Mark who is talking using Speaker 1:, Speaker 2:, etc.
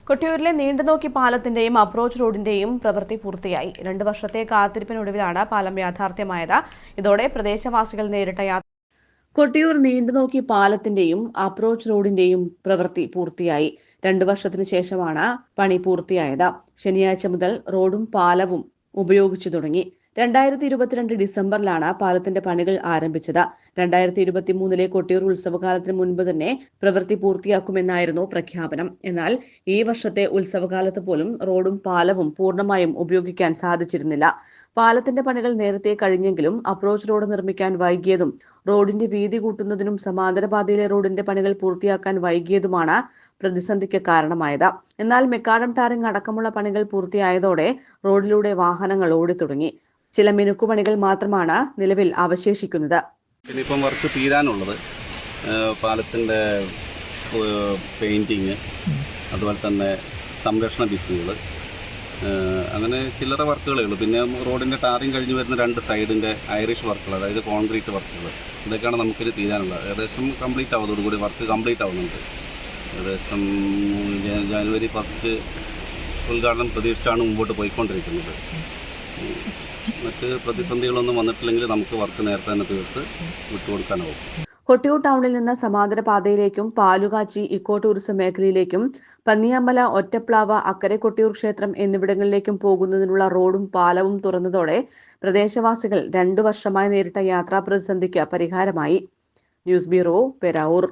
Speaker 1: കൊട്ടിയൂരിലെ Neendunokki പാലത്തിന്റെയും approach റോഡിന്റെയും പ്രവൃത്തി പൂർത്തിയായി. 2 വർഷത്തെ കാത്തിരിപ്പിനൊടുവിലാണ് പാലം യാഥാർത്ഥ്യമായത്. ഇതോടെ പ്രദേശവാസികൾ നേരിട്ട കൊട്ടിയൂർ നീണ്ടുനോക്കി പാലത്തിന്റെയും അപ്രോച്ച് റോഡിന്റെയും പ്രവൃത്തി പൂർത്തിയായി. 2 വർഷത്തിനു ശേഷമാണ് പണി പൂർത്തിയായത്. ശനിയാഴ്ച മുതൽ റോഡും പാലവും ഉപയോഗിച്ചു തുടങ്ങി. 2022 ഡിസംബറിലാണ് പാലത്തിന്റെ പണികൾ ആരംഭിച്ചത്. 2023 കൊട്ടിയൂർ ഉത്സവകാലത്തിന് മുൻപ് തന്നെ പ്രവൃത്തി പൂർത്തിയാക്കുമെന്നായിരുന്നു പ്രഖ്യാപനം. എന്നാൽ ഈ വർഷത്തെ ഉത്സവകാലത്ത് പോലും റോഡും പാലവും പൂർണ്ണമായും ഉപയോഗിക്കാൻ സാധിച്ചിരുന്നില്ല. പാലത്തിന്റെ പണികൾ നേരത്തെ കഴിഞ്ഞെങ്കിലും അപ്രോച്ച് റോഡ് നിർമ്മിക്കാൻ വൈകിയതും റോഡിന്റെ വീതി കൂട്ടുന്നതിനും സമാന്തര പാതയിലെ റോഡിന്റെ പണികൾ പൂർത്തിയാക്കാൻ വൈകിയതുമാണ് പ്രതിസന്ധിക്ക് കാരണമായത്. എന്നാൽ മെക്കാഡം ടാറിംഗ് അടക്കമുള്ള പണികൾ പൂർത്തിയായതോടെ റോഡിലൂടെ വാഹനങ്ങൾ ഓടിത്തുടങ്ങി. ചില മിനുക്കുപണികൾ മാത്രമാണ് നിലവിൽ അവശേഷിക്കുന്നത്.
Speaker 2: ഇനിയിപ്പം വർക്ക് തീരാനുള്ളത് പാലത്തിൻ്റെ പെയിൻറ്റിങ്, അതുപോലെ തന്നെ സംരക്ഷണ ഭിത്തികൾ, അങ്ങനെ ചില്ലറ വർക്കുകളേ ഉള്ളൂ. പിന്നെ റോഡിൻ്റെ ടാറിങ് കഴിഞ്ഞ് വരുന്ന 2 സൈഡിൻ്റെ ഐറിഷ് വർക്കുകൾ, അതായത് കോൺക്രീറ്റ് വർക്കുകൾ, ഇതൊക്കെയാണ് നമുക്കിത് തീരാനുള്ളത്. ഏകദേശം കംപ്ലീറ്റ് ആവുന്നതോടുകൂടി വർക്ക് കംപ്ലീറ്റ് ആവുന്നുണ്ട്. ഏകദേശം ജനുവരി 1 ഉദ്ഘാടനം പ്രതീക്ഷിച്ചാണ് മുമ്പോട്ട് പോയിക്കൊണ്ടിരിക്കുന്നത്. മറ്റ് പ്രതിസന്ധികളൊന്നും വന്നിട്ടില്ലെങ്കിൽ നമുക്ക് വർക്ക് നേരത്തെ തന്നെ തീർത്ത് വിട്ടുകൊടുക്കാനാവും.
Speaker 1: കൊട്ടിയൂർ ടൗണിൽ നിന്ന് സമാന്തര പാതയിലേക്കും പാലുകാച്ചി ഇക്കോ ടൂറിസം മേഖലയിലേക്കും പന്നിയാമ്പല, ഒറ്റപ്ലാവ്, അക്കരെ കൊട്ടിയൂർ ക്ഷേത്രം എന്നിവിടങ്ങളിലേക്കും പോകുന്നതിനുള്ള റോഡും പാലവും തുറന്നതോടെ പ്രദേശവാസികൾ 2 വർഷമായി നേരിട്ട യാത്രാ പ്രതിസന്ധിക്ക് പരിഹാരമായി. News bureau, Peravoor.